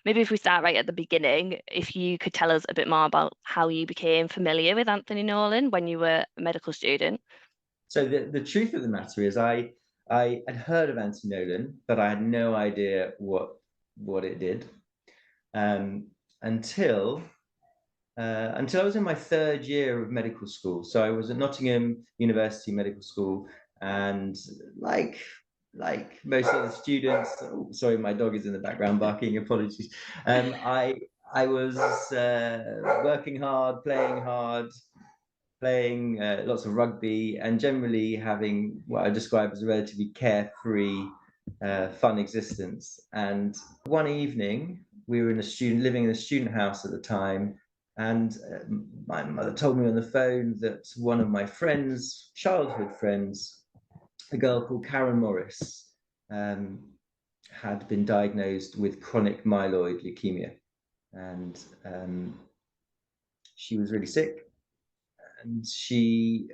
maybe if we start right at the beginning, if you could tell us a bit more about how you became familiar with Anthony Nolan when you were a medical student. So the truth of the matter is, I had heard of Anthony Nolan, but I had no idea what it did, um, until until I was in my third year of medical school. So I was at Nottingham University Medical School, and like like most of the students, oh, sorry, my dog is in the background barking. Apologies. I was working hard, playing lots of rugby, and generally having what I describe as a relatively carefree, fun existence. And one evening, we were living in a student house at the time, and my mother told me on the phone that one of my friends, childhood friends, a girl called Karen Morris, um, had been diagnosed with chronic myeloid leukemia, and she was really sick, and she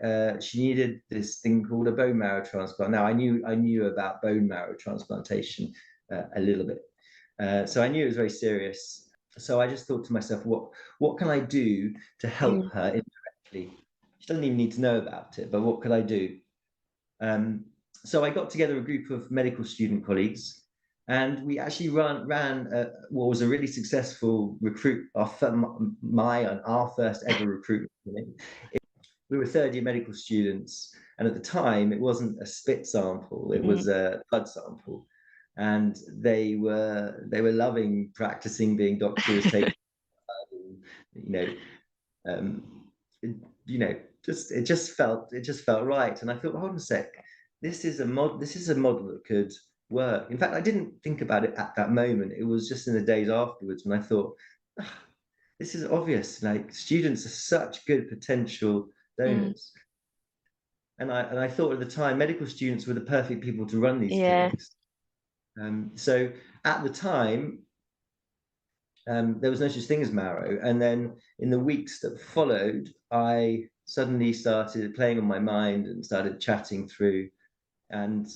needed this thing called a bone marrow transplant. Now I knew about bone marrow transplantation a little bit, so I knew it was very serious. So I just thought to myself, what can I do to help her indirectly? She doesn't even need to know about it, but what could I do? So I got together a group of medical student colleagues, and we actually ran what was a really successful recruit, our first ever recruitment. We were third year medical students, and at the time it wasn't a spit sample, it was a blood sample, and they were loving practicing being doctors, taking you know um, you know it just felt right. And I thought, hold on a sec, this is a model that could work. In fact, I didn't think about it at that moment. It was just in the days afterwards when I thought, ah, this is obvious. Like, students are such good potential Mm. donors. And I thought at the time medical students were the perfect people to run these Yeah. clinics. So at the time, there was no such thing as Marrow. And then in the weeks that followed, I suddenly started playing on my mind and started chatting through, and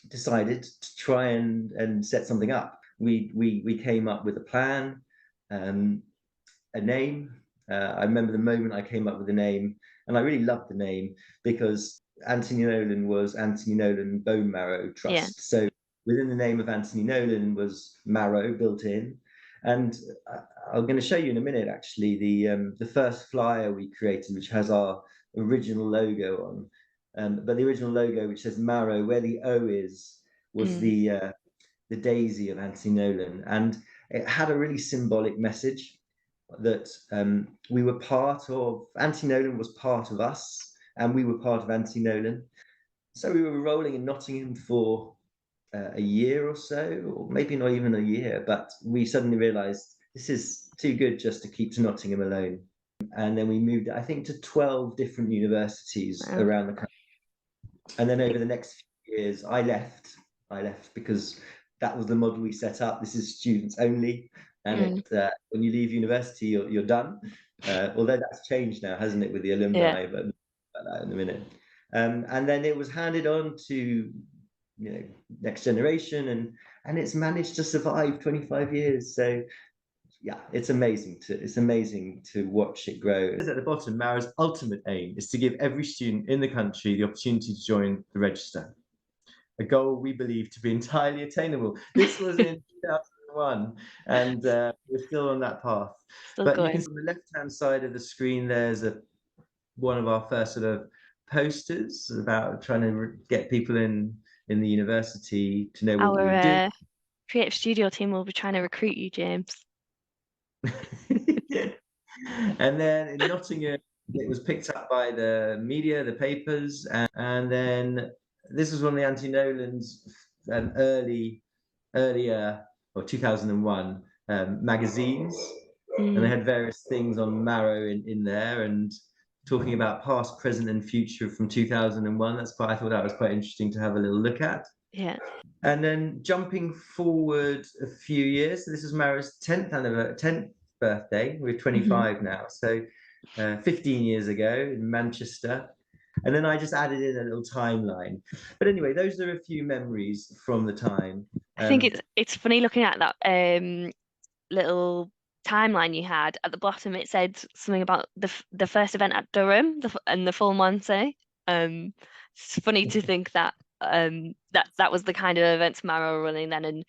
decided to try and set something up. We came up with a plan, a name. I remember the moment I came up with a name, and I really loved the name because Anthony Nolan was Anthony Nolan Bone Marrow Yeah. Trust. So within the name of Anthony Nolan was Marrow built in. And I'm going to show you in a minute, actually, the first flyer we created, which has our original logo on. But the original logo, which says Marrow, where the O is, was the daisy of Anthony Nolan, and it had a really symbolic message that we were part of. Anthony Nolan was part of us, and we were part of Anthony Nolan. So we were rolling in Nottingham for a year or so, or maybe not even a year, but we suddenly realised this is too good just to keep to Nottingham alone. And then we moved, I think, to 12 different universities around the country. And then over the next few years, I left because that was the model we set up. This is students only, and when you leave university, you're done. Although that's changed now, hasn't it, with the alumni? Yeah. But about that in a minute. And then it was handed on to next generation, and it's managed to survive 25 years. So yeah, it's amazing to watch it grow. At the bottom, Marrow's ultimate aim is to give every student in the country the opportunity to join the register, a goal we believe to be entirely attainable. This was in 2001, and we're still on that path. Still But you can going. see on the left-hand side of the screen, there's one of our first sort of posters about trying to get people in the university to know what we were doing. Our creative studio team will be trying to recruit you, James. And then in Nottingham, it was picked up by the media, the papers, and then this was one of the Anthony Nolan's earlier, or 2001 magazines, and they had various things on Marrow in there, and talking about past, present, and future from 2001. I thought that was quite interesting to have a little look at. Yeah. And then jumping forward a few years, so this is Marrow's 10th birthday. We're 25 now, so 15 years ago in Manchester. And then I just added in a little timeline. But anyway, those are a few memories from the time. I think it's funny looking at that little timeline you had, at the bottom it said something about the first event at Durham, and the full Monty. Um, it's funny to think that that was the kind of events Marrow were running then, and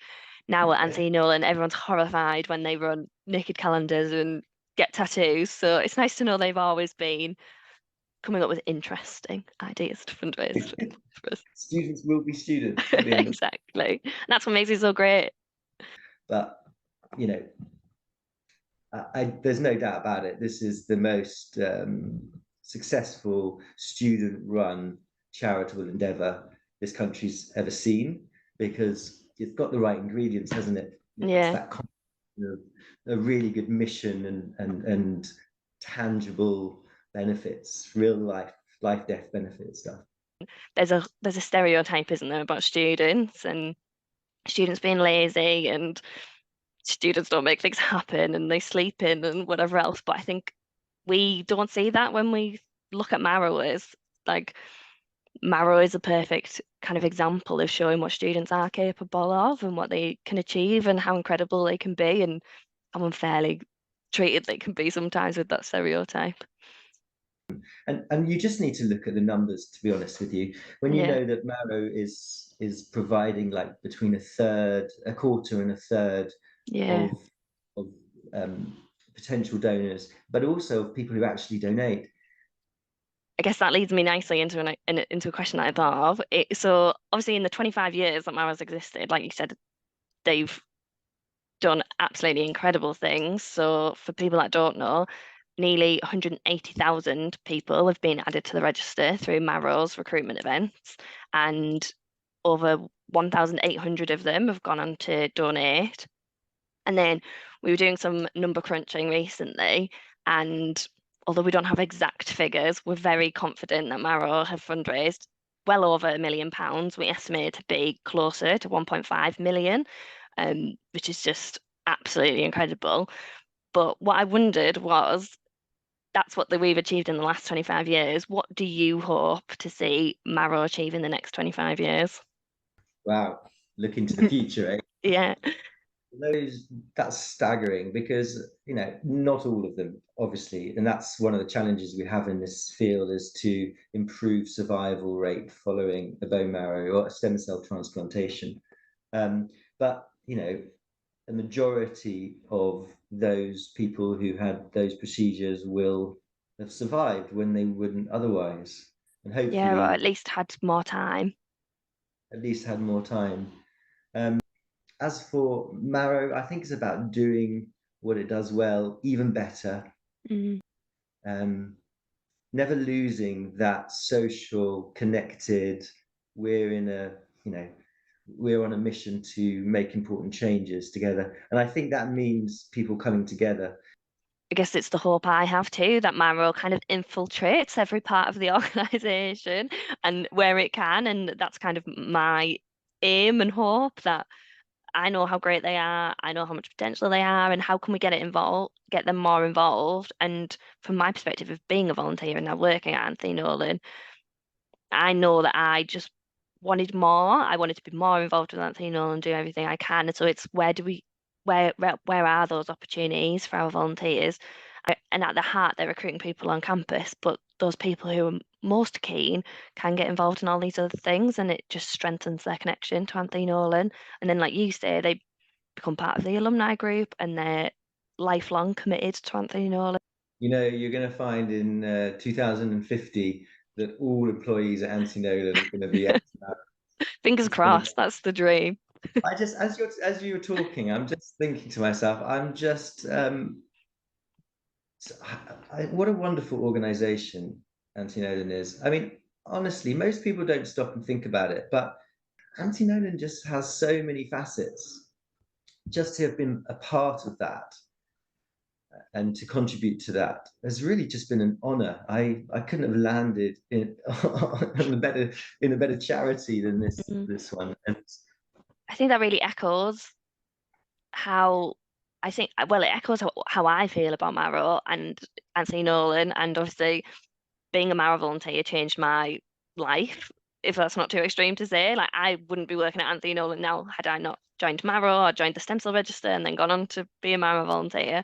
now at Yeah. Anthony Nolan, everyone's horrified when they run naked calendars and get tattoos. So it's nice to know they've always been coming up with interesting ideas to fundraise for us. Students will be students at the end of, Exactly. And that's what makes it so great. but you know, there's no doubt about it. This is the most successful student-run charitable endeavor this country's ever seen because it's got the right ingredients, hasn't it? It's Yeah. that kind of a really good mission and tangible benefits, real life death benefit stuff. There's a stereotype, isn't there, about students and students being lazy and students don't make things happen and they sleep in and whatever else. But I think we don't see that when we look at Marrow as like Marrow is a perfect kind of example of showing what students are capable of and what they can achieve and how incredible they can be and how unfairly treated they can be sometimes with that stereotype. And you just need to look at the numbers, to be honest with you. When you Yeah, know that Marrow is providing like between a quarter and a third yeah. of um, potential donors, but also of people who actually donate. I guess that leads me nicely into a question that I thought of. So obviously in the 25 years that Marrow's existed, like you said, they've done absolutely incredible things. So for people that don't know, nearly 180,000 people have been added to the register through Marrow's recruitment events, and over 1,800 of them have gone on to donate. And then we were doing some number crunching recently, and although we don't have exact figures, we're very confident that Marrow have fundraised well over £1 million. We estimate to be closer to 1.5 million, which is just absolutely incredible. But what I wondered was, that's what we've achieved in the last 25 years. What do you hope to see Marrow achieve in the next 25 years? Wow, look into the future, eh? Yeah, Those that's staggering because not all of them, obviously, and that's one of the challenges we have in this field is to improve survival rate following a bone marrow or a stem cell transplantation. But a majority of those people who had those procedures will have survived when they wouldn't otherwise, and yeah, or hopefully at least had more time. at least had more time. As for Marrow, I think it's about doing what it does well, even better. Mm. Um, Never losing that social connected. We're in a, you know, we're on a mission to make important changes together. And I think that means people coming together. I guess it's the hope I have too, that Marrow kind of infiltrates every part of the organization and where it can. And that's kind of my aim and hope, that I know how great they are, I know how much potential they are, and how can we get them more involved. And from my perspective of being a volunteer and now working at Anthony Nolan, I know that I just wanted more. I wanted to be more involved with Anthony Nolan and do everything I can. And so it's where are those opportunities for our volunteers? And at the heart, they're recruiting people on campus, but those people who are most keen can get involved in all these other things, and it just strengthens their connection to Anthony Nolan. And then, like you say, they become part of the alumni group and they're lifelong committed to Anthony Nolan. You're going to find in 2050 that all employees at Anthony Nolan are going to be ex-Marrow. Fingers It's going to crossed, that's the dream. I just, as you were talking, I'm just thinking to myself, I'm just, what a wonderful organization Anti Nolan is. I mean, honestly, most people don't stop and think about it, but Anti Nolan just has so many facets. Just to have been a part of that and to contribute to that has really just been an honor. I couldn't have landed in a better charity than Mm. this one. And I think that really echoes how well, it echoes how I feel about Marrow and Anthony Nolan, and obviously being a Marrow volunteer changed my life if that's not too extreme to say. Like I wouldn't be working at Anthony Nolan now had I not joined Marrow or joined the stem cell register and then gone on to be a Marrow volunteer.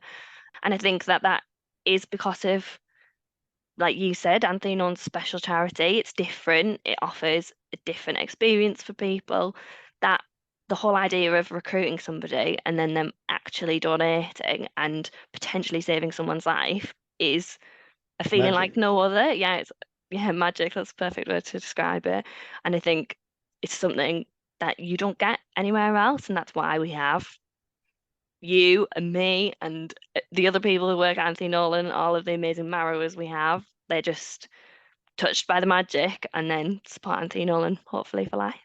And I think that that is because of, like you said, Anthony Nolan's special charity. It's different. It offers a different experience for people. That the whole idea of recruiting somebody and then them actually donating and potentially saving someone's life is a feeling like Magic. no other. Yeah, it's yeah, magic. That's a perfect word to describe it. And I think it's something that you don't get anywhere else, and that's why we have you and me and the other people who work at Anthony Nolan, all of the amazing Marrowers we have. They're just touched by the magic and then support Anthony Nolan, hopefully for life.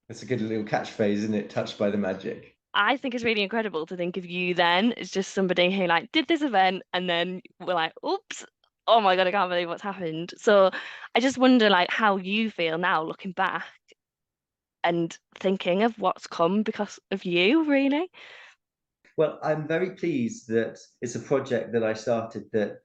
That's a good little catchphrase, isn't it? Touched by the magic. I think it's really incredible to think of you then as just somebody who like did this event and then we're like, oops, oh my God, I can't believe what's happened. So I just wonder like how you feel now looking back and thinking of what's come because of you, really. Well, I'm very pleased that it's a project that I started that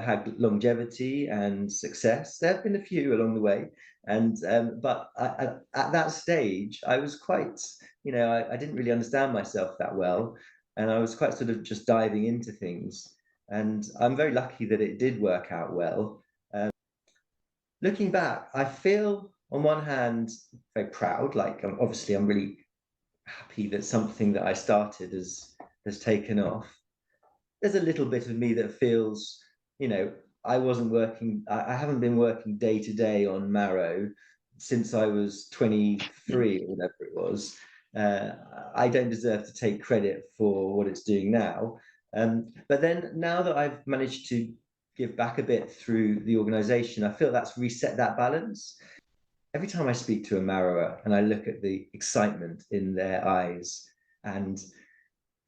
had longevity and success. There have been a few along the way, and but at that stage, I was quite, I didn't really understand myself that well, and I was quite sort of just diving into things. And I'm very lucky that it did work out well. Looking back, I feel on one hand very proud. Like obviously, I'm really happy that something that I started has taken off. There's a little bit of me that feels, you know, I wasn't working, I haven't been working day to day on Marrow since I was 23 or whatever it was. Uh, I don't deserve to take credit for what it's doing now. But then now that I've managed to give back a bit through the organization, I feel that's reset that balance. Every time I speak to a Marrower and I look at the excitement in their eyes and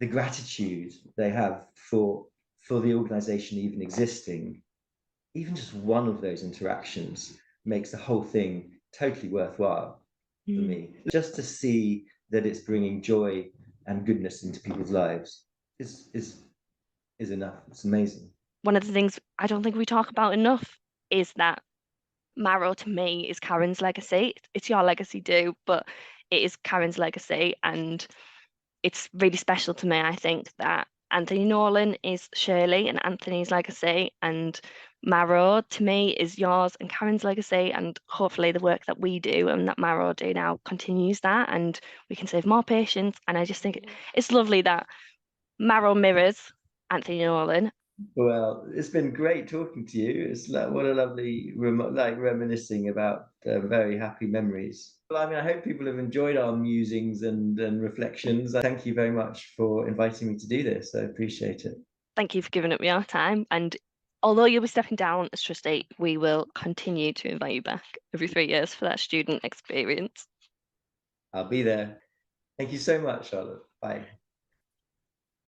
the gratitude they have for the organization even existing, even just one of those interactions makes the whole thing totally worthwhile for Mm. me. Just to see that it's bringing joy and goodness into people's lives is enough. It's amazing. One of the things I don't think we talk about enough is that Marrow to me is Karen's legacy. It's your legacy too, but it is Karen's legacy, and it's really special to me. I think that Anthony Nolan is Shirley and Anthony's legacy, and Marrow to me is yours and Karen's legacy, and hopefully the work that we do and that Marrow do now continues that, and we can save more patients. And I just think it's lovely that Marrow mirrors Anthony Nolan. Well, it's been great talking to you. It's like what a lovely, like reminiscing about very happy memories. Well, I mean, I hope people have enjoyed our musings and reflections. Thank you very much for inviting me to do this. I appreciate it. Thank you for giving up your time. And although you'll be stepping down as trustee, we will continue to invite you back every 3 years for that student experience. I'll be there. Thank you so much, Charlotte. Bye.